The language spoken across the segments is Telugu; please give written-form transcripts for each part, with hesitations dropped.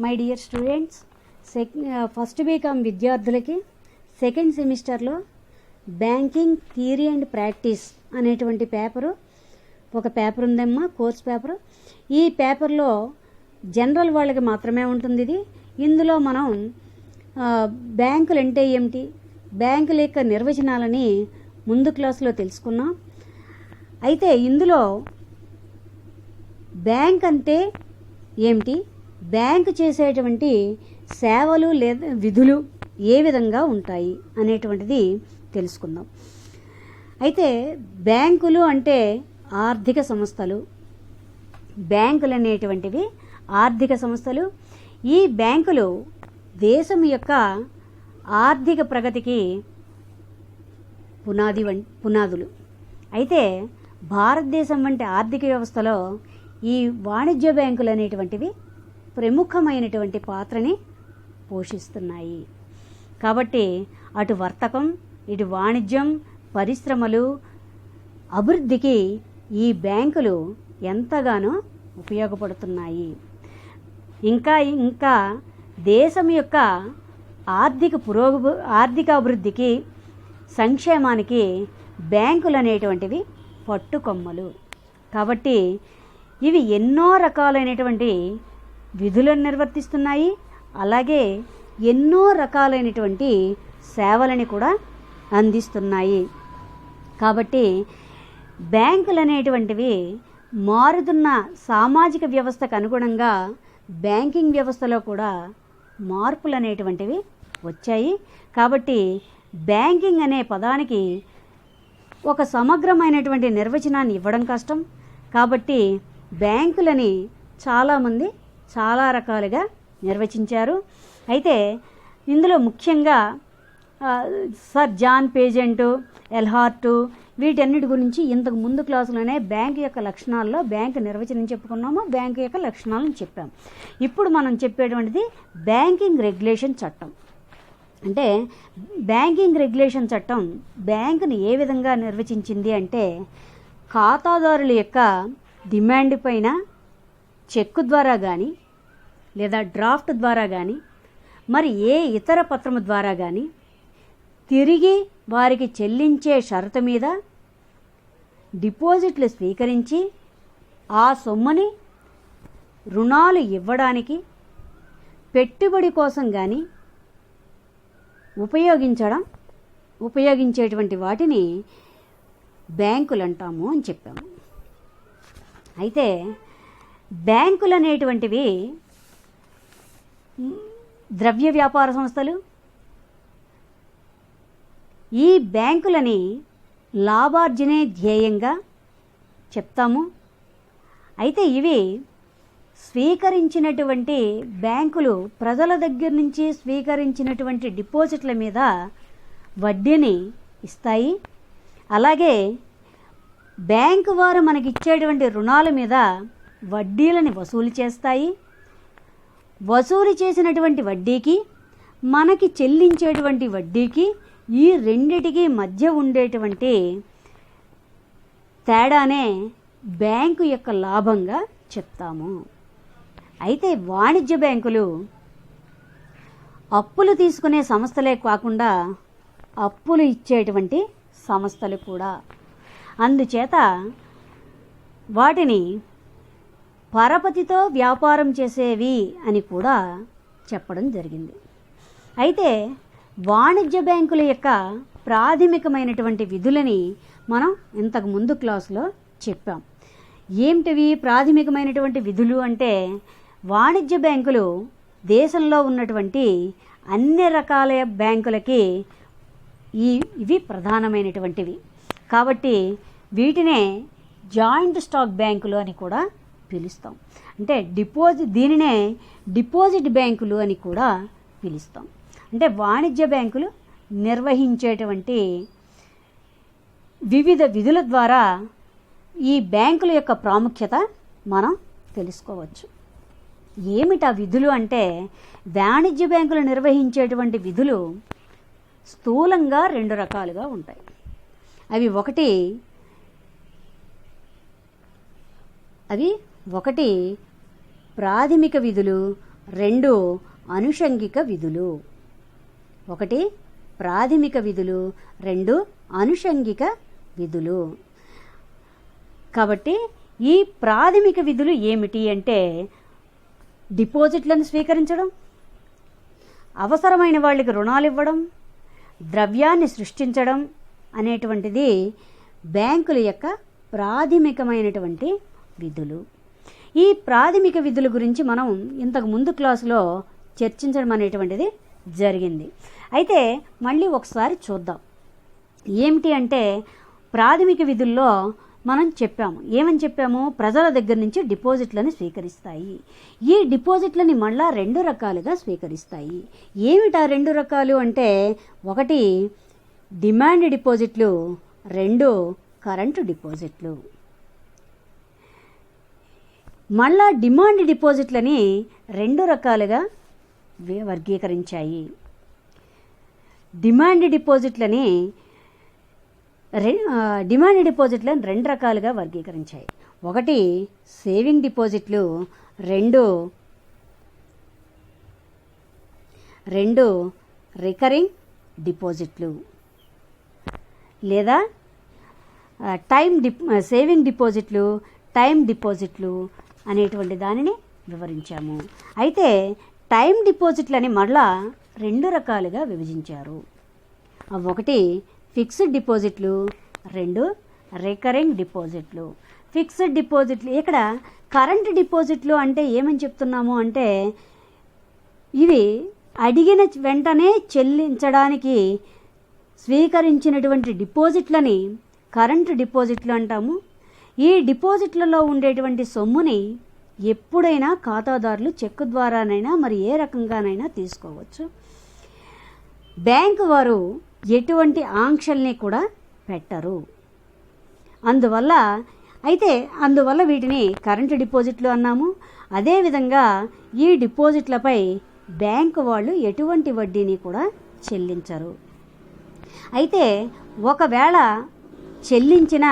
My dear students, first BCom విద్యార్థులకి సెకండ్ సెమిస్టర్లో బ్యాంకింగ్ థియరీ అండ్ ప్రాక్టీస్ అనేటువంటి ఒక పేపర్ ఉందమ్మా, కోర్స్ పేపర్. ఈ పేపర్లో జనరల్ వాళ్ళకి మాత్రమే ఉంటుంది ఇది. ఇందులో మనం బ్యాంకులు అంటే ఏమిటి, బ్యాంకుల యొక్క నిర్వచనాలని ముందు క్లాసులో తెలుసుకున్నాం. అయితే ఇందులో బ్యాంక్ అంటే ఏమిటి, బ్యాంకు చేసేటువంటి సేవలు లేదా విధులు ఏ విధంగా ఉంటాయి అనేటువంటిది తెలుసుకుందాం. అయితే బ్యాంకులు అంటే ఆర్థిక సంస్థలు. బ్యాంకులు అనేటువంటివి ఆర్థిక సంస్థలు. ఈ బ్యాంకులు దేశం యొక్క ఆర్థిక ప్రగతికి పునాదులు. అయితే భారతదేశం వంటి ఆర్థిక వ్యవస్థలో ఈ వాణిజ్య బ్యాంకులు అనేటువంటివి ప్రముఖమైనటువంటి పాత్రని పోషిస్తున్నాయి. కాబట్టి అటు వర్తకం, ఇటు వాణిజ్యం, పరిశ్రమలు అభివృద్ధికి ఈ బ్యాంకులు ఎంతగానో ఉపయోగపడుతున్నాయి. ఇంకా దేశం యొక్క ఆర్థిక అభివృద్ధికి, సంక్షేమానికి బ్యాంకులు అనేటువంటివి పట్టుకొమ్మలు. కాబట్టి ఇవి ఎన్నో రకాలైనటువంటి విధులను నిర్వర్తిస్తున్నాయి. అలాగే ఎన్నో రకాలైనటువంటి సేవలని కూడా అందిస్తున్నాయి. కాబట్టి బ్యాంకులు అనేటువంటివి మారుతున్న సామాజిక వ్యవస్థకు అనుగుణంగా బ్యాంకింగ్ వ్యవస్థలో కూడా మార్పులు అనేటువంటివి వచ్చాయి. కాబట్టి బ్యాంకింగ్ అనే పదానికి ఒక సమగ్రమైనటువంటి నిర్వచనాన్ని ఇవ్వడం కష్టం. కాబట్టి బ్యాంకులని చాలామంది చాలా రకాలుగా నిర్వచించారు. అయితే ఇందులో ముఖ్యంగా సర్ జాన్ పేజెంట్, ఎల్హార్ట్ వీటన్నిటి గురించి ఇంతకు ముందు క్లాసులోనే బ్యాంకు యొక్క లక్షణాల్లో బ్యాంకు నిర్వచనం చెప్పుకున్నాము, బ్యాంకు యొక్క లక్షణాలను చెప్పాము. ఇప్పుడు మనం చెప్పేటువంటిది బ్యాంకింగ్ రెగ్యులేషన్ చట్టం. అంటే బ్యాంకింగ్ రెగ్యులేషన్ చట్టం బ్యాంకుని ఏ విధంగా నిర్వచించింది అంటే, ఖాతాదారుల యొక్క డిమాండ్ పైన చెక్కు ద్వారా కానీ, లేదా డ్రాఫ్ట్ ద్వారా కానీ, మరి ఏ ఇతర పత్రము ద్వారా కానీ తిరిగి వారికి చెల్లించే షరతు మీద డిపాజిట్లు స్వీకరించి ఆ సొమ్ముని రుణాలు ఇవ్వడానికి, పెట్టుబడి కోసం కానీ ఉపయోగించేటువంటి వాటిని బ్యాంకులు అంటాము అని చెప్పాము. అయితే బ్యాంకులు అనేటువంటివి ద్రవ్య వ్యాపార సంస్థలు. ఈ బ్యాంకులని లాభార్జనే ధ్యేయంగా చెప్తాము. అయితే ఇవి స్వీకరించినటువంటి బ్యాంకులు ప్రజల దగ్గర నుంచి స్వీకరించినటువంటి డిపాజిట్ల మీద వడ్డీని ఇస్తాయి. అలాగే బ్యాంకు వారు మనకి ఇచ్చేటువంటి రుణాల మీద వడ్డీలని వసూలు చేస్తాయి. వసూలు చేసినటువంటి వడ్డీకి, మనకి చెల్లించేటువంటి వడ్డీకి, ఈ రెండిటికి మధ్య ఉండేటువంటి తేడానే బ్యాంకు యొక్క లాభంగా చెప్తాము. అయితే వాణిజ్య బ్యాంకులు అప్పులు తీసుకునే సంస్థలే కాకుండా అప్పులు ఇచ్చేటువంటి సంస్థలు కూడా. అందుచేత వాటిని పరపతితో వ్యాపారం చేసేవి అని కూడా చెప్పడం జరిగింది. అయితే వాణిజ్య బ్యాంకుల యొక్క ప్రాథమికమైనటువంటి విధులని మనం ఇంతకు ముందు క్లాసులో చెప్పాం. ఏమిటివి ప్రాథమికమైనటువంటి విధులు అంటే, వాణిజ్య బ్యాంకులు దేశంలో ఉన్నటువంటి అన్ని రకాల బ్యాంకులకి ఇవి ప్రధానమైనటువంటివి. కాబట్టి వీటినే జాయింట్ స్టాక్ బ్యాంకులు అని కూడా పిలుస్తాం. అంటే దీనినే డిపాజిట్ బ్యాంకులు అని కూడా పిలుస్తాం. అంటే వాణిజ్య బ్యాంకులు నిర్వహించేటువంటి వివిధ విధుల ద్వారా ఈ బ్యాంకుల యొక్క ప్రాముఖ్యత మనం తెలుసుకోవచ్చు. ఏమిటా విధులు అంటే, వాణిజ్య బ్యాంకులు నిర్వహించేటువంటి విధులు స్థూలంగా 2 రకాలుగా ఉంటాయి. అవి ఒకటి ప్రాథమిక విధులు, రెండు అనుషంగిక విధులు. ఒకటి ప్రాథమిక విధులు, రెండు అనుషంగిక విధులు. కాబట్టి ఈ ప్రాథమిక విధులు ఏమిటి అంటే డిపాజిట్లను స్వీకరించడం, అవసరమైన వాళ్ళకి రుణాలు ఇవ్వడం, ద్రవ్యాన్ని సృష్టించడం అనేటువంటిది బ్యాంకుల యొక్క ప్రాథమికమైనటువంటి విధులు. ఈ ప్రాథమిక విధుల గురించి మనం ఇంతకు ముందు క్లాసులో చర్చించడం అనేటువంటిది జరిగింది. అయితే మళ్ళీ ఒకసారి చూద్దాం. ఏమిటి అంటే ప్రాథమిక విధుల్లో మనం ఏమని చెప్పాము? ప్రజల దగ్గర నుంచి డిపాజిట్లను స్వీకరిస్తాయి. ఈ డిపాజిట్లని మళ్ళా రెండు రకాలుగా స్వీకరిస్తాయి. ఏమిటా రెండు రకాలు అంటే ఒకటి డిమాండ్ డిపాజిట్లు, రెండు కరెంటు డిపాజిట్లు. మళ్ళా డిమాండ్ డిపాజిట్లని రెండు రకాలుగా వర్గీకరించాయి. డిమాండ్ డిపాజిట్లని రెండు రకాలుగా వర్గీకరించాయి. ఒకటి సేవింగ్ డిపాజిట్లు, రెండు రికరింగ్ డిపాజిట్లు. లేదా సేవింగ్ డిపాజిట్లు, టైం డిపాజిట్లు అనేటువంటి దానిని వివరించాము. అయితే టైం డిపాజిట్లని మళ్ళా రెండు రకాలుగా విభజించారు. ఒకటి ఫిక్స్డ్ డిపాజిట్లు, రెండు రికరింగ్ డిపాజిట్లు. ఫిక్స్డ్ డిపాజిట్లు, ఇక్కడ కరెంట్ డిపాజిట్లు అంటే ఏమని చెప్తున్నాము అంటే ఇవి అడిగిన వెంటనే చెల్లించడానికి స్వీకరించినటువంటి డిపాజిట్లని కరెంటు డిపాజిట్లు అంటాము. ఈ డిపాజిట్లలో ఉండేటువంటి సొమ్ముని ఎప్పుడైనా ఖాతాదారులు చెక్కు ద్వారానైనా మరి ఏ రకంగానైనా తీసుకోవచ్చు. బ్యాంకు వారు ఎటువంటి ఆంక్షల్ని కూడా పెట్టరు. అందువల్ల వీటిని కరెంటు డిపాజిట్లు అన్నాము. అదేవిధంగా ఈ డిపాజిట్లపై బ్యాంకు వాళ్ళు ఎటువంటి వడ్డీని కూడా చెల్లించరు. అయితే ఒకవేళ చెల్లించిన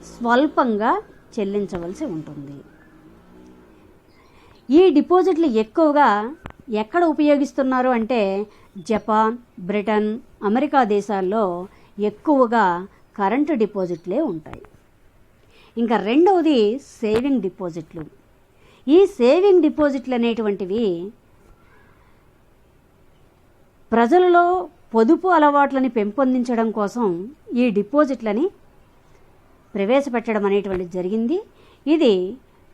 స్వల్పంగా చెల్లించవలసి ఉంటుంది. ఈ డిపాజిట్లు ఎక్కువగా ఎక్కడ ఉపయోగిస్తున్నారు అంటే జపాన్, బ్రిటన్, అమెరికా దేశాల్లో ఎక్కువగా కరెంటు డిపాజిట్లే ఉంటాయి. ఇంకా రెండవది సేవింగ్ డిపాజిట్లు. ఈ సేవింగ్ డిపాజిట్లు అనేటువంటివి ప్రజలలో పొదుపు అలవాట్లని పెంపొందించడం కోసం ఈ డిపాజిట్లని ప్రవేశపెట్టడం అనేటువంటిది జరిగింది. ఇది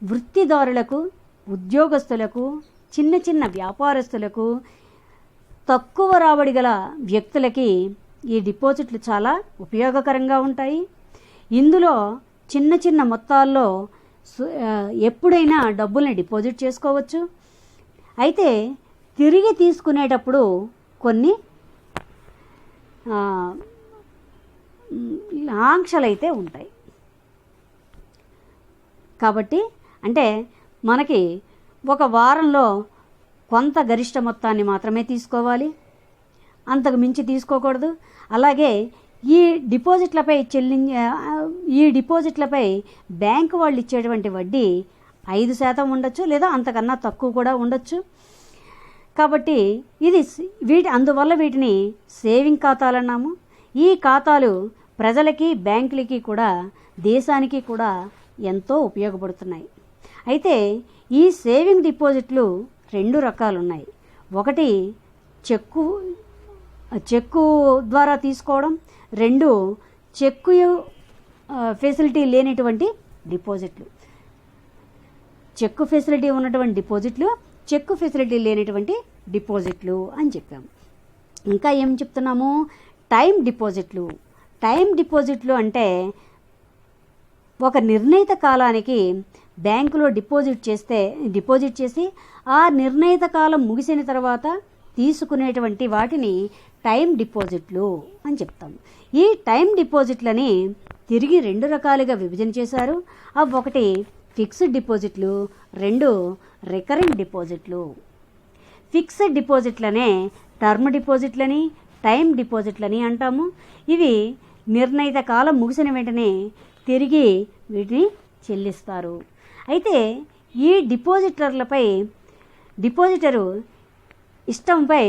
వృత్తిదారులకు, ఉద్యోగస్తులకు, చిన్న చిన్న వ్యాపారస్తులకు, తక్కువ రాబడి గల వ్యక్తులకి ఈ డిపాజిట్లు చాలా ఉపయోగకరంగా ఉంటాయి. ఇందులో చిన్న చిన్న మొత్తాల్లో ఎప్పుడైనా డబ్బుల్ని డిపాజిట్ చేసుకోవచ్చు. అయితే తిరిగి తీసుకునేటప్పుడు కొన్ని ఆంక్షలైతే ఉంటాయి. కాబట్టి అంటే మనకి ఒక వారంలో కొంత గరిష్ట మొత్తాన్ని మాత్రమే తీసుకోవాలి, అంతకు మించి తీసుకోకూడదు. అలాగే ఈ డిపాజిట్లపై బ్యాంకు వాళ్ళు ఇచ్చేటువంటి వడ్డీ 5% ఉండొచ్చు, లేదా అంతకన్నా తక్కువ కూడా ఉండొచ్చు. కాబట్టి అందువల్ల వీటిని సేవింగ్ ఖాతాలు అన్నాము. ఈ ఖాతాలు ప్రజలకి, బ్యాంకులకి కూడా, దేశానికి కూడా ఎంతో ఉపయోగపడుతున్నాయి. అయితే ఈ సేవింగ్ డిపాజిట్లు రెండు రకాలు ఉన్నాయి. ఒకటి చెక్కు ద్వారా తీసుకోవడం, రెండు చెక్కు ఫెసిలిటీ లేనటువంటి డిపాజిట్లు. చెక్కు ఫెసిలిటీ ఉన్నటువంటి డిపాజిట్లు, చెక్కు ఫెసిలిటీ లేనటువంటి డిపాజిట్లు అని చెప్పాము. ఇంకా ఏం చెప్తున్నాము? టైం డిపాజిట్లు. టైం డిపాజిట్లు అంటే ఒక నిర్ణీత కాలానికి బ్యాంకులో డిపాజిట్ చేసి ఆ నిర్ణీత కాలం ముగిసిన తర్వాత తీసుకునేటువంటి వాటిని టైం డిపాజిట్లు అని చెప్తాము. ఈ టైం డిపాజిట్లని తిరిగి రెండు రకాలుగా విభజన చేశారు. అవి ఒకటి ఫిక్స్డ్ డిపాజిట్లు, రెండు రికరింగ్ డిపాజిట్లు. ఫిక్స్డ్ డిపాజిట్లనే టర్మ్ డిపాజిట్లని, టైం డిపాజిట్లని అంటాము. ఇవి నిర్ణీత కాలం ముగిసిన వెంటనే తిరిగి వీటిని చెల్లిస్తారు. అయితే ఈ డిపాజిటర్లపై డిపాజిటరు ఇష్టంపై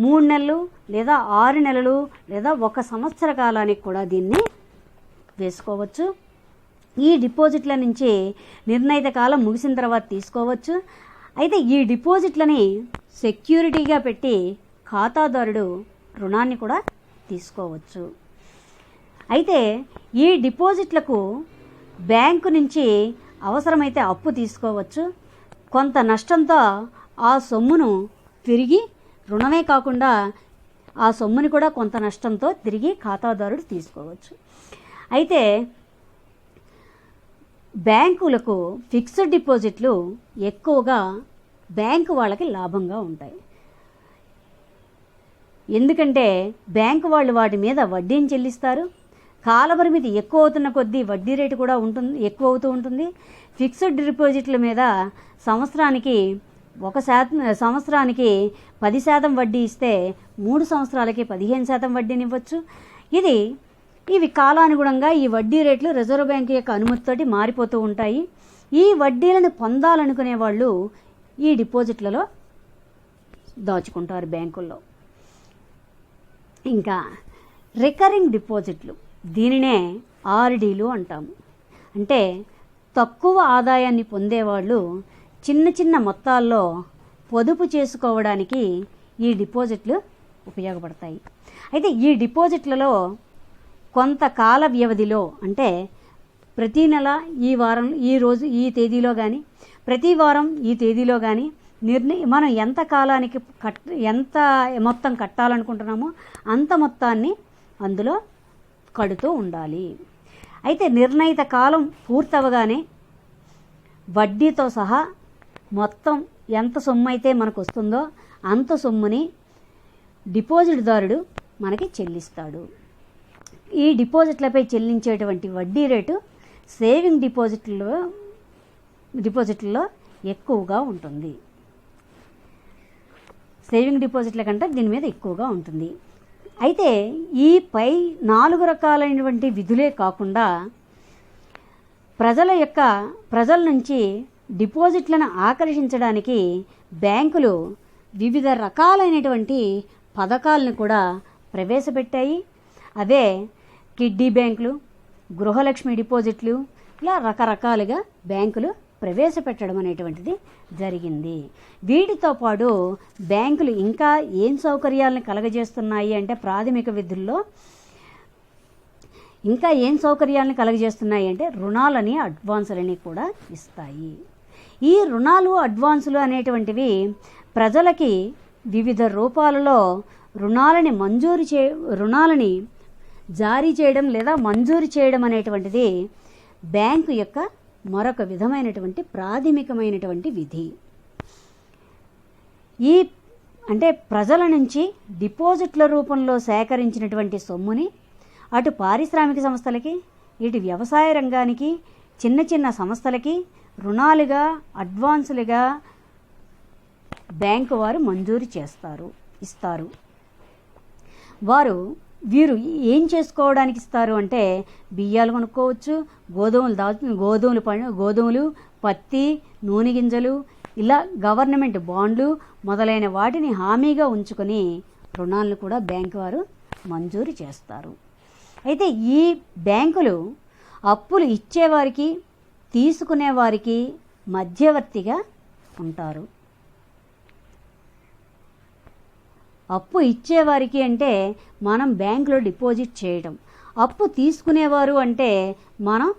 3 నెలలు లేదా 6 నెలలు లేదా 1 సంవత్సర కాలానికి కూడా దీన్ని వేసుకోవచ్చు. ఈ డిపాజిట్ల నుంచి నిర్ణీత కాలం ముగిసిన తర్వాత తీసుకోవచ్చు. అయితే ఈ డిపాజిట్లని సెక్యూరిటీగా పెట్టి ఖాతాదారుడు రుణాన్ని కూడా తీసుకోవచ్చు. అయితే ఈ డిపాజిట్లకు బ్యాంకు నుంచి అవసరమైతే అప్పు తీసుకోవచ్చు. కొంత నష్టంతో ఆ సొమ్మును తిరిగి, రుణమే కాకుండా ఆ సొమ్ముని కూడా కొంత నష్టంతో తిరిగి ఖాతాదారుడు తీసుకోవచ్చు. అయితే బ్యాంకులకు ఫిక్స్డ్ డిపాజిట్లు ఎక్కువగా బ్యాంకు వాళ్ళకి లాభంగా ఉంటాయి. ఎందుకంటే బ్యాంకు వాళ్ళు వాటి మీద వడ్డీని చెల్లిస్తారు. కాలపరిమితి ఎక్కువ అవుతున్న కొద్దీ వడ్డీ రేటు కూడా ఎక్కువ అవుతూ ఉంటుంది. ఫిక్స్డ్ డిపాజిట్ల మీద సంవత్సరానికి 10% వడ్డీ ఇస్తే 3 సంవత్సరాలకి 15% వడ్డీని ఇవ్వచ్చు. ఇవి కాలానుగుణంగా ఈ వడ్డీ రేట్లు రిజర్వ్ బ్యాంకు యొక్క అనుమతితోటి మారిపోతూ ఉంటాయి. ఈ వడ్డీలను పొందాలనుకునే వాళ్ళు ఈ డిపాజిట్లలో దాచుకుంటారు బ్యాంకుల్లో. ఇంకా రికరింగ్ డిపాజిట్లు, దీనినే ఆర్డీలు అంటాము. అంటే తక్కువ ఆదాయాన్ని పొందేవాళ్ళు చిన్న చిన్న మొత్తాల్లో పొదుపు చేసుకోవడానికి ఈ డిపాజిట్లు ఉపయోగపడతాయి. అయితే ఈ డిపాజిట్లలో కొంతకాల వ్యవధిలో, అంటే ప్రతీ నెల ఈ వారం ఈ రోజు ఈ తేదీలో కానీ ప్రతి వారం ఈ తేదీలో కానీ మనం ఎంత కాలానికి ఎంత మొత్తం కట్టాలనుకుంటున్నామో అంత మొత్తాన్ని అందులో కడుతూ ఉండాలి. అయితే నిర్ణీత కాలం పూర్తవగానే వడ్డీతో సహా మొత్తం ఎంత సొమ్ము అయితే మనకు వస్తుందో అంత సొమ్ముని డిపాజిట్దారుడు మనకి చెల్లిస్తాడు. ఈ డిపాజిట్లపై చెల్లించేటువంటి వడ్డీ రేటు సేవింగ్ డిపాజిట్లలో ఎక్కువగా ఉంటుంది. సేవింగ్ డిపాజిట్ల కంటే దీని మీద ఎక్కువగా ఉంటుంది. అయితే ఈ పై 4 రకాలైనటువంటి విధులే కాకుండా ప్రజల నుంచి డిపాజిట్లను ఆకర్షించడానికి బ్యాంకులు వివిధ రకాలైనటువంటి పథకాలను కూడా ప్రవేశపెట్టాయి. అవే కిడ్డీ బ్యాంకులు, గృహలక్ష్మి డిపాజిట్లు, ఇలా రకరకాలుగా బ్యాంకులు ప్రవేశపెట్టడం అనేటువంటిది జరిగింది. వీటితో పాటు బ్యాంకులు ఇంకా ఏం సౌకర్యాలను కలగజేస్తున్నాయి అంటే ప్రాథమిక విధుల్లో ఇంకా ఏం సౌకర్యాలను కలగజేస్తున్నాయి అంటే రుణాలని, అడ్వాన్సులని కూడా ఇస్తాయి. ఈ రుణాలు, అడ్వాన్సులు అనేటువంటివి ప్రజలకి వివిధ రూపాలలో రుణాలని జారీ చేయడం లేదా మంజూరు చేయడం అనేటువంటిది బ్యాంకు యొక్క మరొక విధమైనటువంటి ప్రాథమికమైనటువంటి విధి. అంటే ప్రజల నుంచి డిపాజిట్ల రూపంలో సేకరించినటువంటి సొమ్ముని అటు పారిశ్రామిక సంస్థలకి, ఇటు వ్యవసాయ రంగానికి, చిన్న చిన్న సంస్థలకి రుణాలుగా, అడ్వాన్సులుగా బ్యాంకు వారు మంజూరు ఇస్తారు. వీరు ఏం చేసుకోవడానికి ఇస్తారు అంటే బియ్యాలు కొనుక్కోవచ్చు, గోధుమలు, పత్తి, నూనె గింజలు, ఇలా గవర్నమెంట్ బాండ్లు మొదలైన వాటిని హామీగా ఉంచుకొని రుణాలను కూడా బ్యాంకు వారు మంజూరు చేస్తారు. అయితే ఈ బ్యాంకులు అప్పులు ఇచ్చేవారికి, తీసుకునేవారికి మధ్యవర్తిగా ఉంటారు. అప్పు ఇచ్చేవారికి అంటే మనం బ్యాంకులో డిపాజిట్ చేయడం, అప్పు తీసుకునేవారు అంటే మనం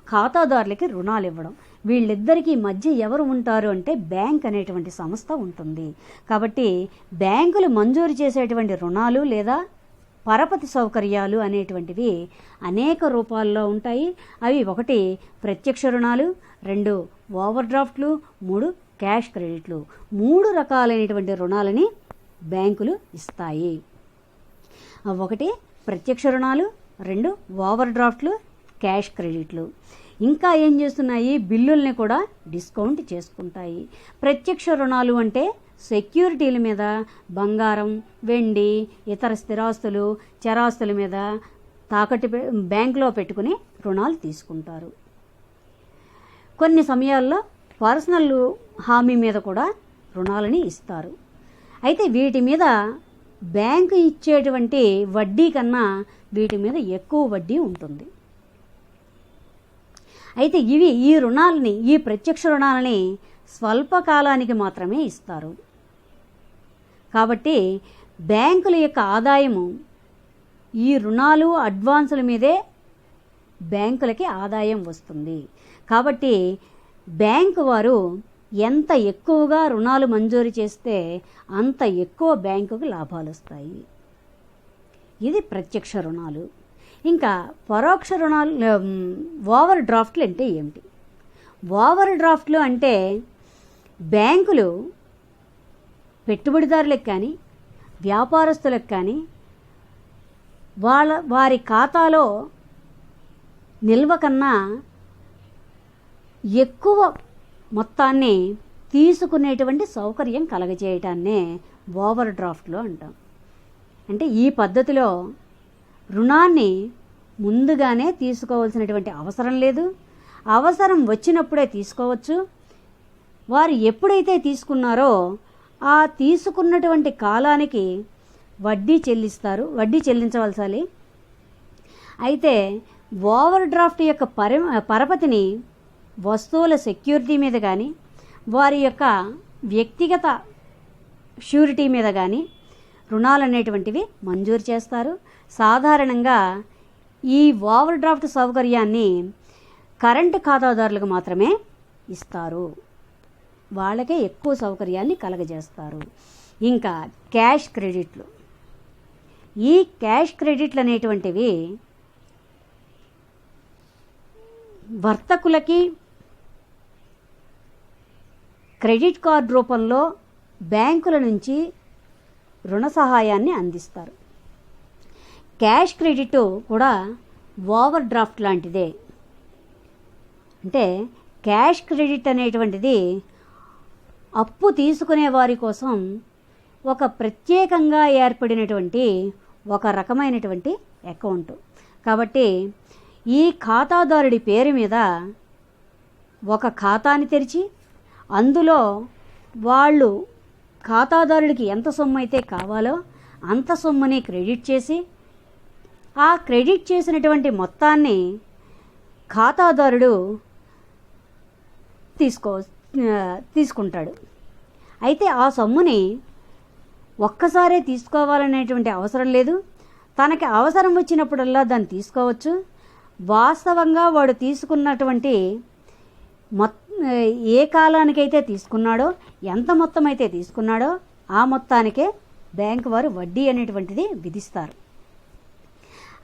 ఖాతాదారులకి రుణాలు ఇవ్వడం. వీళ్ళిద్దరికీ మధ్య ఎవరు ఉంటారు అంటే బ్యాంక్ అనేటువంటి సంస్థ ఉంటుంది. కాబట్టి బ్యాంకులు మంజూరు చేసేటువంటి రుణాలు లేదా పరపతి సౌకర్యాలు అనేటువంటివి అనేక రూపాల్లో ఉంటాయి. అవి 1 ప్రత్యక్ష రుణాలు, 2 ఓవర్ డ్రాఫ్ట్లు, 3 క్యాష్ క్రెడిట్లు. 3 రకాలైనటువంటి రుణాలని బ్యాంకులు ఇస్తాయి. 1 ప్రత్యక్ష రుణాలు, 2 ఓవర్ డ్రాఫ్ట్లు, క్యాష్ క్రెడిట్లు. ఇంకా ఏం చేస్తున్నాయి, బిల్లుల్ని కూడా డిస్కౌంట్ చేసుకుంటాయి. ప్రత్యక్ష రుణాలు అంటే సెక్యూరిటీల మీద బంగారం, వెండి, ఇతర స్థిరాస్తులు, చరాస్తుల మీద తాకట్టు బ్యాంకులో పెట్టుకుని రుణాలు తీసుకుంటారు. కొన్ని సమయాల్లో పర్సనల్ హామీ మీద కూడా రుణాలని ఇస్తారు. అయితే వీటి మీద బ్యాంకు ఇచ్చేటువంటి వడ్డీ కన్నా వీటి మీద ఎక్కువ వడ్డీ ఉంటుంది. అయితే ఈ రుణాలని, ఈ ప్రత్యక్ష రుణాలని స్వల్పకాలానికి మాత్రమే ఇస్తారు. కాబట్టి బ్యాంకుల యొక్క ఆదాయము ఈ రుణాలు, అడ్వాన్సుల మీదే బ్యాంకులకి ఆదాయం వస్తుంది. కాబట్టి బ్యాంకు వారు ఎంత ఎక్కువగా రుణాలు మంజూరు చేస్తే అంత ఎక్కువ బ్యాంకుకు లాభాలు వస్తాయి. ఇది ప్రత్యక్ష రుణాలు. ఇంకా పరోక్ష రుణాలు, ఓవర్ డ్రాఫ్ట్లు అంటే ఏమిటి? ఓవర్ డ్రాఫ్ట్లు అంటే బ్యాంకులు పెట్టుబడిదారులకు కానీ వ్యాపారస్తులకు కానీ వారి ఖాతాలో నిల్వ కన్నా ఎక్కువ మొత్తాన్ని తీసుకునేటువంటి సౌకర్యం కలగజేయటాన్నే ఓవర్ డ్రాఫ్ట్లో అంటాం. అంటే ఈ పద్ధతిలో రుణాన్ని ముందుగానే తీసుకోవాల్సినటువంటి అవసరం లేదు, అవసరం వచ్చినప్పుడే తీసుకోవచ్చు. వారు ఎప్పుడైతే తీసుకున్నారో ఆ తీసుకున్నటువంటి కాలానికి వడ్డీ చెల్లించవలసాలి. అయితే ఓవర్ డ్రాఫ్ట్ యొక్క పరపతిని వస్తువుల సెక్యూరిటీ మీద కానీ వారి యొక్క వ్యక్తిగత ష్యూరిటీ మీద కానీ రుణాలు అనేటువంటివి మంజూరు చేస్తారు. సాధారణంగా ఈ ఓవర్ డ్రాఫ్ట్ సౌకర్యాన్ని కరెంటు ఖాతాదారులకు మాత్రమే ఇస్తారు, వాళ్ళకే ఎక్కువ సౌకర్యాన్ని కలగజేస్తారు. ఇంకా క్యాష్ క్రెడిట్లు. ఈ క్యాష్ క్రెడిట్లు అనేటువంటివి వర్తకులకి క్రెడిట్ కార్డు రూపంలో బ్యాంకుల నుంచి రుణ సహాయాన్ని అందిస్తారు. క్యాష్ క్రెడిట్ కూడా ఓవర్ డ్రాఫ్ట్ లాంటిదే. అంటే క్యాష్ క్రెడిట్ అనేటువంటిది అప్పు తీసుకునే వారి కోసం ఒక ప్రత్యేకంగా ఏర్పడినటువంటి ఒక రకమైనటువంటి అకౌంట్. కాబట్టి ఈ ఖాతాదారుడి పేరు మీద ఒక ఖాతాని తెరిచి అందులో వాళ్ళు ఖాతాదారుడికి ఎంత సొమ్ము అయితే కావాలో అంత సొమ్ముని క్రెడిట్ చేసి ఆ క్రెడిట్ చేసినటువంటి మొత్తాన్ని ఖాతాదారుడు తీసుకుంటాడు. అయితే ఆ సొమ్ముని ఒక్కసారే తీసుకోవాలనేటువంటి అవసరం లేదు, తనకి అవసరం వచ్చినప్పుడల్లా దాన్ని తీసుకోవచ్చు. వాస్తవంగా వాడు తీసుకున్నటువంటి ఏ కాలానికైతే తీసుకున్నాడో, ఎంత మొత్తం అయితే తీసుకున్నాడో ఆ మొత్తానికే బ్యాంకు వారు వడ్డీ అనేటువంటిది విధిస్తారు.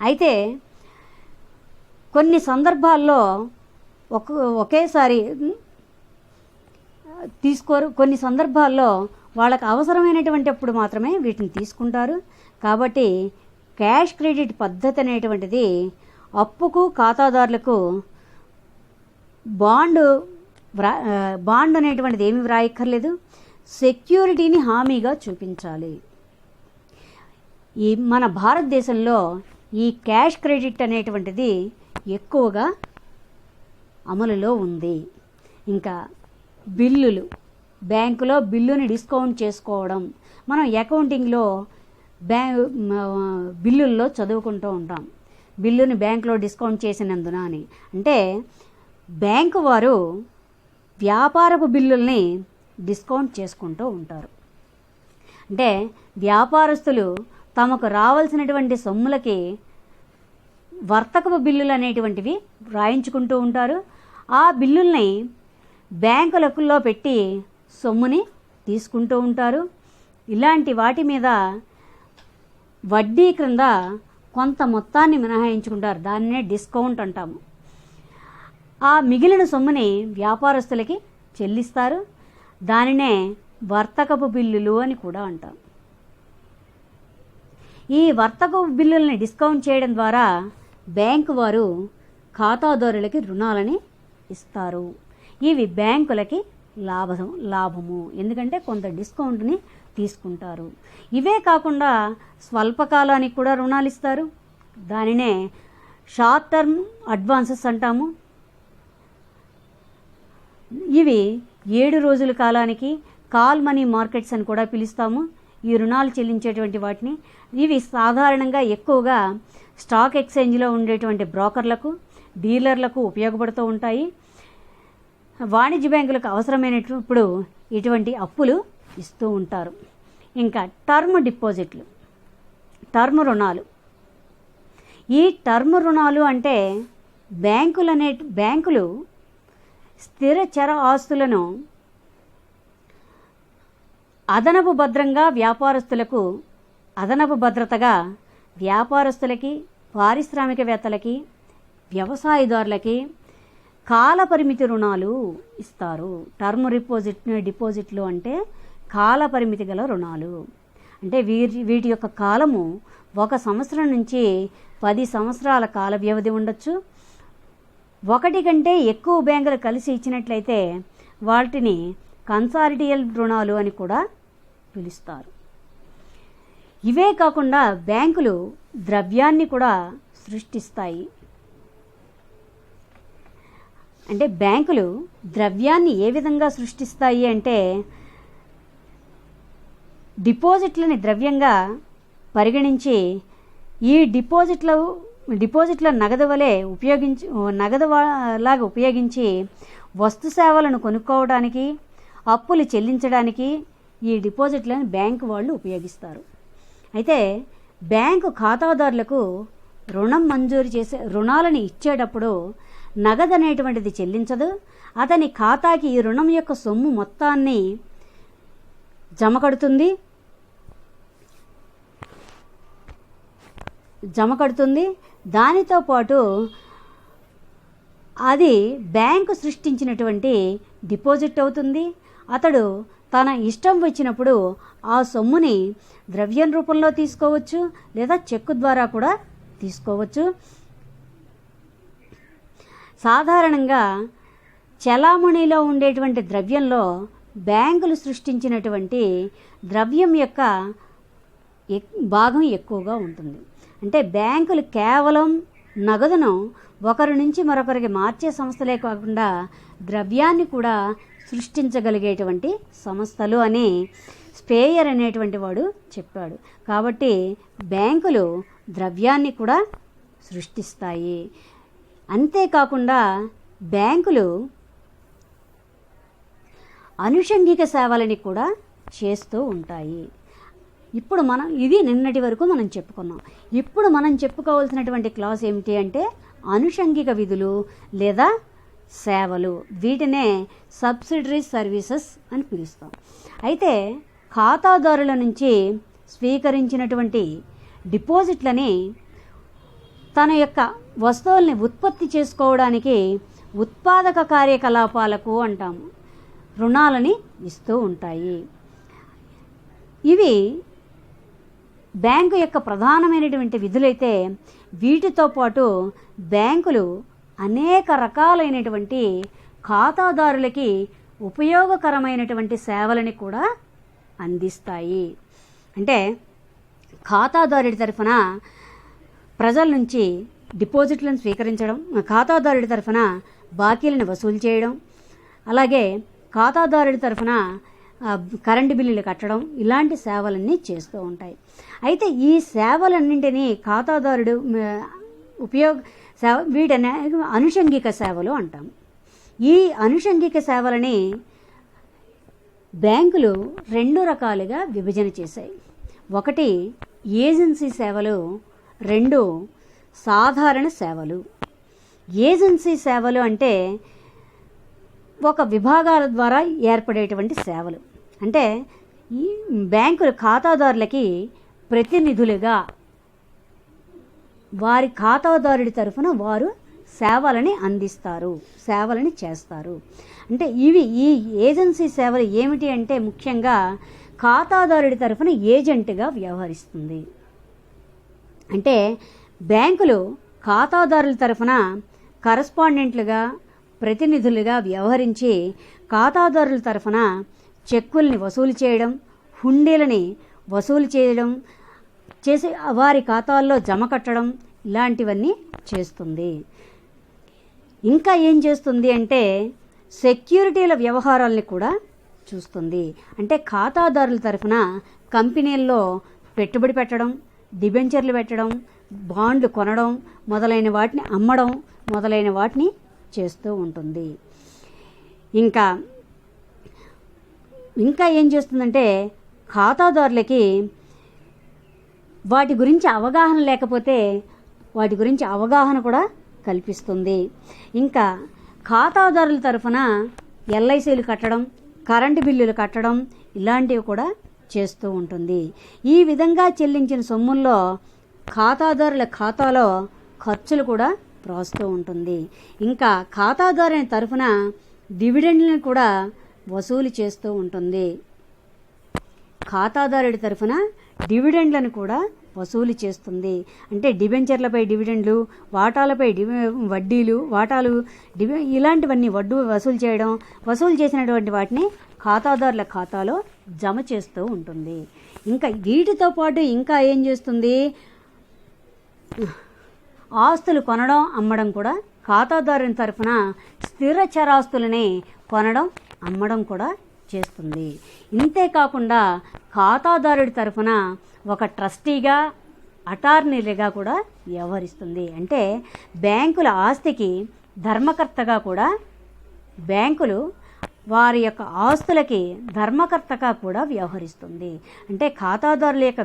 అయితే కొన్ని సందర్భాల్లో ఒకేసారి తీసుకోరు, కొన్ని సందర్భాల్లో వాళ్ళకు అవసరమైనటువంటిప్పుడు మాత్రమే వీటిని తీసుకుంటారు. కాబట్టి క్యాష్ క్రెడిట్ పద్ధతి అనేటువంటిది అప్పుకు ఖాతాదారులకు బాండ్ అనేటువంటిది ఏమి వ్రాయక్కర్లేదు, సెక్యూరిటీని హామీగా చూపించాలి. మన భారతదేశంలో ఈ క్యాష్ క్రెడిట్ అనేటువంటిది ఎక్కువగా అమలులో ఉంది. ఇంకా బిల్లులు, బ్యాంకులో బిల్లుని డిస్కౌంట్ చేసుకోవడం మనం అకౌంటింగ్లో బిల్లుల్లో చదువుకుంటూ ఉంటాం. బిల్లుని బ్యాంకులో డిస్కౌంట్ చేసినందున అని. అంటే బ్యాంకు వారు వ్యాపారపు బిల్లుల్ని డిస్కౌంట్ చేసుకుంటూ ఉంటారు. అంటే వ్యాపారస్తులు తమకు రావాల్సినటువంటి సొమ్ములకి వర్తకపు బిల్లులు అనేటువంటివి రాయించుకుంటూ ఉంటారు. ఆ బిల్లుల్ని బ్యాంకులలో పెట్టి సొమ్ముని తీసుకుంటూ ఉంటారు. ఇలాంటి వాటి మీద వడ్డీ క్రింద కొంత మొత్తాన్ని మినహాయించుకుంటారు, దాన్నే డిస్కౌంట్ అంటాము. ఆ మిగిలిన సొమ్ముని వ్యాపారస్తులకి చెల్లిస్తారు, దానినే వర్తకపు బిల్లులు అని కూడా అంటాం. ఈ వర్తకపు బిల్లుల్ని డిస్కౌంట్ చేయడం ద్వారా బ్యాంకు వారు ఖాతాదారులకి రుణాలని ఇస్తారు. ఇవి బ్యాంకులకి లాభము, ఎందుకంటే కొంత డిస్కౌంట్ని తీసుకుంటారు. ఇవే కాకుండా స్వల్పకాలానికి కూడా రుణాలు ఇస్తారు, దానినే షార్ట్ టర్మ్ అడ్వాన్సెస్ అంటాము. ఇవి 7 రోజుల కాలానికి, కాల్ మనీ మార్కెట్స్ అని కూడా పిలుస్తాము ఈ రుణాలు చెల్లించేటువంటి వాటిని. ఇవి సాధారణంగా ఎక్కువగా స్టాక్ ఎక్స్చేంజ్లో ఉండేటువంటి బ్రోకర్లకు, డీలర్లకు ఉపయోగపడుతూ ఉంటాయి. వాణిజ్య బ్యాంకులకు అవసరమైనప్పుడు ఇటువంటి అప్పులు ఇస్తూ ఉంటారు. ఇంకా టర్మ్ డిపాజిట్లు, టర్మ్ రుణాలు. ఈ టర్మ్ రుణాలు అంటే బ్యాంకులు స్థిర చర ఆస్తులను అదనపు భద్రతగా వ్యాపారస్తులకి, పారిశ్రామికవేత్తలకి, వ్యవసాయదారులకి కాలపరిమితి రుణాలు ఇస్తారు. టర్మ్ డిపాజిట్లు అంటే కాలపరిమితి గల రుణాలు. అంటే వీటి యొక్క కాలము 1 సంవత్సరం నుంచి 10 సంవత్సరాల కాల వ్యవధి ఉండొచ్చు. 1 కంటే ఎక్కువ బ్యాంకులు కలిసి ఇచ్చినట్లయితే వాటిని కన్సార్టియల్ రుణాలు అని కూడా పిలుస్తారు. ఇవే కాకుండా బ్యాంకులు ద్రవ్యాన్ని కూడా సృష్టిస్తాయి. అంటే బ్యాంకులు ద్రవ్యాన్ని ఏ విధంగా సృష్టిస్తాయి అంటే డిపాజిట్లని ద్రవ్యంగా పరిగణించి ఈ డిపాజిట్ల నగదులాగా ఉపయోగించి వస్తు సేవలను కొనుక్కోవడానికి, అప్పులు చెల్లించడానికి ఈ డిపాజిట్లను బ్యాంకు వాళ్ళు ఉపయోగిస్తారు. అయితే బ్యాంకు ఖాతాదారులకు రుణం మంజూరు చేసే రుణాలను ఇచ్చేటప్పుడు నగదు అనేటువంటిది చెల్లించదు. అతని ఖాతాకి ఈ రుణం యొక్క సొమ్ము మొత్తాన్ని జమ కడుతుంది. దానితో పాటు అది బ్యాంకు సృష్టించినటువంటి డిపాజిట్ అవుతుంది. అతడు తన ఇష్టం వచ్చినప్పుడు ఆ సొమ్ముని ద్రవ్యం రూపంలో తీసుకోవచ్చు, లేదా చెక్కు ద్వారా కూడా తీసుకోవచ్చు. సాధారణంగా చలామణిలో ఉండేటువంటి ద్రవ్యంలో బ్యాంకులు సృష్టించినటువంటి ద్రవ్యం యొక్క భాగం ఎక్కువగా ఉంటుంది. అంటే బ్యాంకులు కేవలం నగదును ఒకరి నుంచి మరొకరికి మార్చే సంస్థలే కాకుండా ద్రవ్యాన్ని కూడా సృష్టించగలిగేటువంటి సంస్థలు అని స్పేయర్ అనేటువంటి వాడు చెప్పాడు. కాబట్టి బ్యాంకులు ద్రవ్యాన్ని కూడా సృష్టిస్తాయి. అంతేకాకుండా బ్యాంకులు అనుషంగిక సేవలని కూడా చేస్తూ ఉంటాయి. ఇప్పుడు ఇది నిన్నటి వరకు మనం చెప్పుకున్నాం. ఇప్పుడు మనం చెప్పుకోవాల్సినటువంటి క్లాస్ ఏమిటి అంటే అనుషంగిక విధులు లేదా సేవలు. వీటినే సబ్సిడరీ సర్వీసెస్ అని పిలుస్తాం. అయితే ఖాతాదారుల నుంచి స్వీకరించినటువంటి డిపాజిట్లని తన యొక్క వస్తువుల్ని ఉత్పత్తి చేసుకోవడానికి ఉత్పాదక కార్యకలాపాలకు అంటాము రుణాలని ఇస్తూ ఉంటాయి. ఇవి బ్యాంకు యొక్క ప్రధానమైనటువంటి విధులైతే వీటితో పాటు బ్యాంకులు అనేక రకాలైనటువంటి ఖాతాదారులకి ఉపయోగకరమైనటువంటి సేవలని కూడా అందిస్తాయి. అంటే ఖాతాదారుడి తరఫున ప్రజల నుంచి డిపాజిట్లను స్వీకరించడం, ఖాతాదారుడి తరఫున బాకీలను వసూలు చేయడం, అలాగే ఖాతాదారుడి తరఫున కరెంటు బిల్లులు కట్టడం, ఇలాంటి సేవలన్నీ చేస్తూ ఉంటాయి. అయితే ఈ సేవలన్నింటినీ ఖాతాదారుడు వీటిని అనుషంగిక సేవలు అంటాం. ఈ అనుషంగిక సేవలని బ్యాంకులు 2 రకాలుగా విభజన చేశాయి. 1 ఏజెన్సీ సేవలు, 2 సాధారణ సేవలు. ఏజెన్సీ సేవలు అంటే ఒక విభాగాల ద్వారా ఏర్పడేటువంటి సేవలు. అంటే ఈ బ్యాంకులు ఖాతాదారులకి ప్రతినిధులుగా వారి ఖాతాదారుడి తరఫున వారు సేవలని అందిస్తారు, సేవలని చేస్తారు. అంటే ఈ ఏజెన్సీ సేవలు ఏమిటి అంటే ముఖ్యంగా ఖాతాదారుడి తరఫున ఏజెంట్గా వ్యవహరిస్తుంది. అంటే బ్యాంకులు ఖాతాదారుల తరఫున కరస్పాండెంట్లుగా, ప్రతినిధులుగా వ్యవహరించి ఖాతాదారుల తరఫున చెక్కుల్ని వసూలు చేయడం, హుండీలని వసూలు చేయడం, చేసి వారి ఖాతాల్లో జమ కట్టడం, ఇలాంటివన్నీ చేస్తుంది. ఇంకా ఏం చేస్తుంది అంటే సెక్యూరిటీల వ్యవహారాలని కూడా చూస్తుంది. అంటే ఖాతాదారుల తరఫున కంపెనీల్లో పెట్టుబడి పెట్టడం, డిబెంచర్లు పెట్టడం, బాండ్లు కొనడం మొదలైన వాటిని అమ్మడం మొదలైన వాటిని చేస్తూ ఉంటుంది. ఇంకా ఏం చేస్తుందంటే ఖాతాదారులకి వాటి గురించి అవగాహన లేకపోతే వాటి గురించి అవగాహన కూడా కల్పిస్తుంది. ఇంకా ఖాతాదారుల తరఫున ఎల్ఐసీలు కట్టడం, కరెంటు బిల్లులు కట్టడం ఇలాంటివి కూడా చేస్తూ ఉంటుంది. ఈ విధంగా చెల్లించిన సొమ్ముల్లో ఖాతాదారుల ఖాతాలో ఖర్చులు కూడా రాస్తూ ఉంటుంది. ఇంకా ఖాతాదారుని తరఫున డివిడెండ్లను కూడా వసూలు చేస్తూ ఉంటుంది. ఖాతాదారుడి తరఫున డివిడెండ్లను కూడా వసూలు చేస్తుంది. అంటే డిబెంచర్లపై డివిడెండ్లు, వాటాలపై వడ్డీలు, ఇలాంటివన్నీ వసూలు చేసినటువంటి వాటిని ఖాతాదారుల ఖాతాలో జమ చేస్తూ ఉంటుంది. ఇంకా వీటితో పాటు ఇంకా ఏం చేస్తుంది, ఆస్తులు కొనడం అమ్మడం కూడా ఖాతాదారుని తరఫున స్థిర చరాస్తులని కొనడం అమ్మడం కూడా చేస్తుంది. ఇంతేకాకుండా ఖాతాదారుడి తరఫున ఒక ట్రస్టీగా, అటార్నీగా కూడా వ్యవహరిస్తుంది. అంటే బ్యాంకుల ఆస్తికి ధర్మకర్తగా కూడా, బ్యాంకులు వారి యొక్క ఆస్తులకి ధర్మకర్తగా కూడా వ్యవహరిస్తుంది. అంటే ఖాతాదారుల యొక్క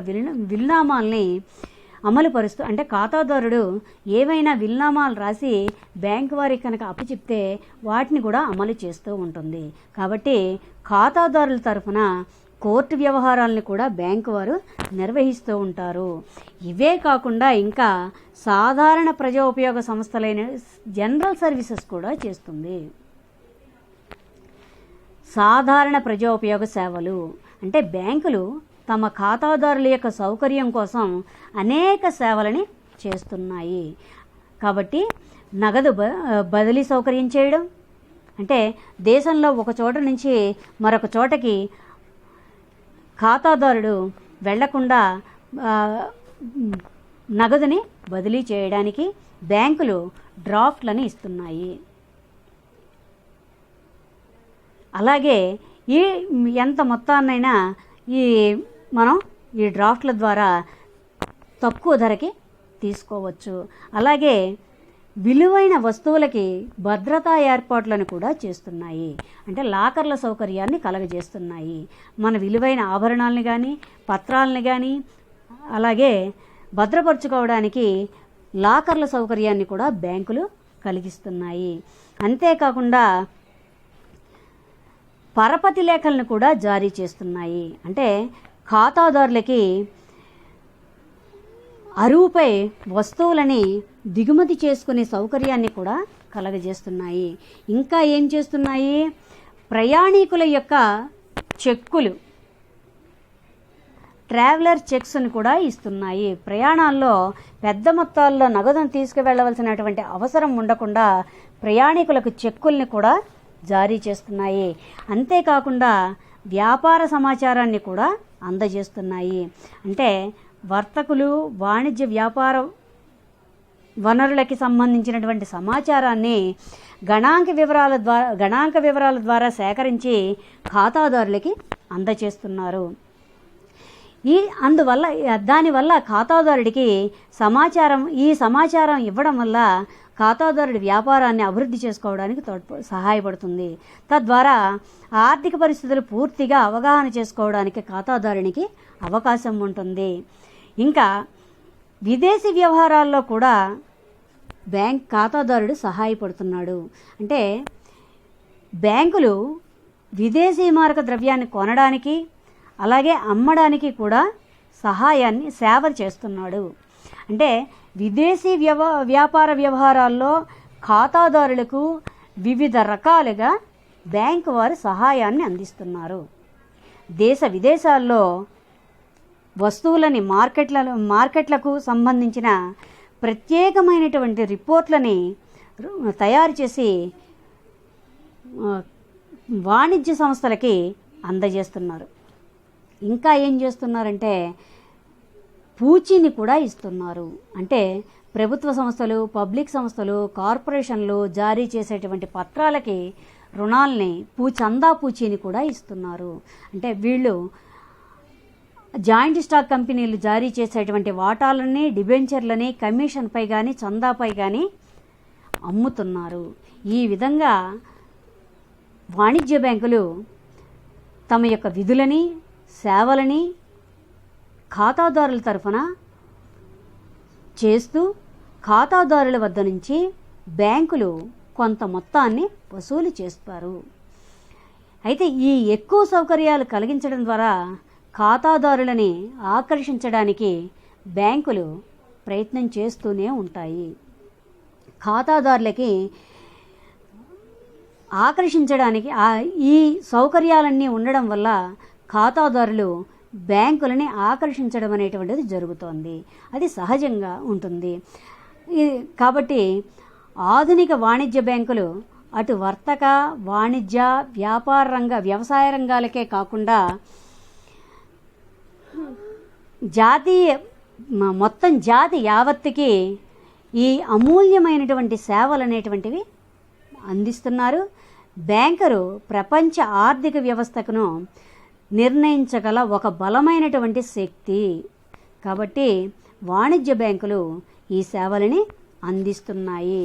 విల్నామాల్ని అమలుపరుస్తూ, అంటే ఖాతాదారుడు ఏవైనా విల్నామాలు రాసి బ్యాంకు వారికి కనుక అప్పచెప్తే వాటిని కూడా అమలు చేస్తూ ఉంటుంది. కాబట్టి ఖాతాదారుల తరఫున కోర్టు వ్యవహారాలను కూడా బ్యాంకు వారు నిర్వహిస్తూ ఉంటారు. ఇవే కాకుండా ఇంకా సాధారణ ప్రజా ఉపయోగ సంస్థలైన జనరల్ సర్వీసెస్ కూడా చేస్తుంది. సాధారణ ప్రజా ఉపయోగ సేవలు అంటే బ్యాంకులు తమ ఖాతాదారుల యొక్క సౌకర్యం కోసం అనేక సేవలని చేస్తున్నాయి. కాబట్టి నగదు బదిలీ సౌకర్యం చేయడం, అంటే దేశంలో ఒక చోట నుంచి మరొక చోటకి ఖాతాదారుడు వెళ్లకుండా నగదుని బదిలీ చేయడానికి బ్యాంకులు డ్రాఫ్ట్లని ఇస్తున్నాయి. అలాగే ఎంత మొత్తాన్నైనా మనం ఈ డ్రాఫ్ట్ల ద్వారా తక్కువ ధరకి తీసుకోవచ్చు. అలాగే విలువైన వస్తువులకి భద్రతా ఏర్పాట్లను కూడా చేస్తున్నాయి. అంటే లాకర్ల సౌకర్యాన్ని కలగజేస్తున్నాయి. మన విలువైన ఆభరణాలని కానీ, పత్రాలని కానీ అలాగే భద్రపరుచుకోవడానికి లాకర్ల సౌకర్యాన్ని కూడా బ్యాంకులు కలిగిస్తున్నాయి. అంతేకాకుండా పరపతి లేఖలను కూడా జారీ చేస్తున్నాయి. అంటే ఖాతాదారులకి అరువుపై వస్తువులని దిగుమతి చేసుకునే సౌకర్యాన్ని కూడా కలగజేస్తున్నాయి. ఇంకా ఏం చేస్తున్నాయి, ప్రయాణికుల యొక్క చెక్కులు, ట్రావెలర్ చెక్స్ను కూడా ఇస్తున్నాయి. ప్రయాణాల్లో పెద్ద మొత్తాల్లో నగదును తీసుకువెళ్ళవలసినటువంటి అవసరం ఉండకుండా ప్రయాణికులకు చెక్కుల్ని కూడా జారీ చేస్తున్నాయి. అంతేకాకుండా వ్యాపార సమాచారాన్ని కూడా అందజేస్తున్నాయి. అంటే వర్తకులు, వాణిజ్య వ్యాపార వనరులకి సంబంధించినటువంటి సమాచారాన్ని గణాంక వివరాల ద్వారా సేకరించి ఖాతాదారులకి అందజేస్తున్నారు. దానివల్ల ఖాతాదారుడికి ఈ సమాచారం ఇవ్వడం వల్ల ఖాతాదారుడి వ్యాపారాన్ని అభివృద్ధి చేసుకోవడానికి సహాయపడుతుంది. తద్వారా ఆర్థిక పరిస్థితులు పూర్తిగా అవగాహన చేసుకోవడానికి ఖాతాదారునికి అవకాశం ఉంటుంది. ఇంకా విదేశీ వ్యవహారాల్లో కూడా బ్యాంక్ ఖాతాదారుడు సహాయపడుతున్నాడు. అంటే బ్యాంకులు విదేశీ మారక ద్రవ్యాన్ని కొనడానికి అలాగే అమ్మడానికి కూడా సేవ చేస్తున్నాడు. అంటే విదేశీ వ్యాపార వ్యవహారాల్లో ఖాతాదారులకు వివిధ రకాలుగా బ్యాంకు వారు సహాయాన్ని అందిస్తున్నారు. దేశ విదేశాల్లో వస్తువులని మార్కెట్లకు సంబంధించిన ప్రత్యేకమైనటువంటి రిపోర్ట్లని తయారు చేసి వాణిజ్య సంస్థలకి అందజేస్తున్నారు. ఇంకా ఏం చేస్తున్నారంటే పూచీని కూడా ఇస్తున్నారు. అంటే ప్రభుత్వ సంస్థలు, పబ్లిక్ సంస్థలు, కార్పొరేషన్లు జారీ చేసేటువంటి పత్రాలకి రుణాల్ని చందా పూచీని కూడా ఇస్తున్నారు. అంటే వీళ్ళు జాయింట్ స్టాక్ కంపెనీలు జారీ చేసేటువంటి వాటాలని, డిబెంచర్లని కమిషన్పై కానీ చందాపై కానీ అమ్ముతున్నారు. ఈ విధంగా వాణిజ్య బ్యాంకులు తమ యొక్క విధులని, సేవలని ఖాతాదారుల తరఫున చేస్తూ ఖాతాదారుల వద్ద నుంచి బ్యాంకులు కొంత మొత్తాన్ని వసూలు చేస్తారు. అయితే ఈ ఎక్కువ సౌకర్యాలు కలిగించడం ద్వారా ఖాతాదారులని ఆకర్షించడానికి బ్యాంకులు ప్రయత్నం చేస్తూనే ఉంటాయి. ఖాతాదారులకి ఆకర్షించడానికి ఈ సౌకర్యాలన్నీ ఉండడం వల్ల ఖాతాదారులు బ్యాంకులని ఆకర్షించడం అనేటువంటిది జరుగుతోంది. అది సహజంగా ఉంటుంది. కాబట్టి ఆధునిక వాణిజ్య బ్యాంకులు అటు వర్తక, వాణిజ్య, వ్యవసాయ రంగాలకే కాకుండా మొత్తం జాతి యావత్తుకి ఈ అమూల్యమైనటువంటి సేవలు అనేటువంటివి అందిస్తున్నారు. బ్యాంకరు ప్రపంచ ఆర్థిక వ్యవస్థకును నిర్ణయించగల ఒక బలమైనటువంటి శక్తి. కాబట్టి వాణిజ్య బ్యాంకులు ఈ సేవలని అందిస్తున్నాయి.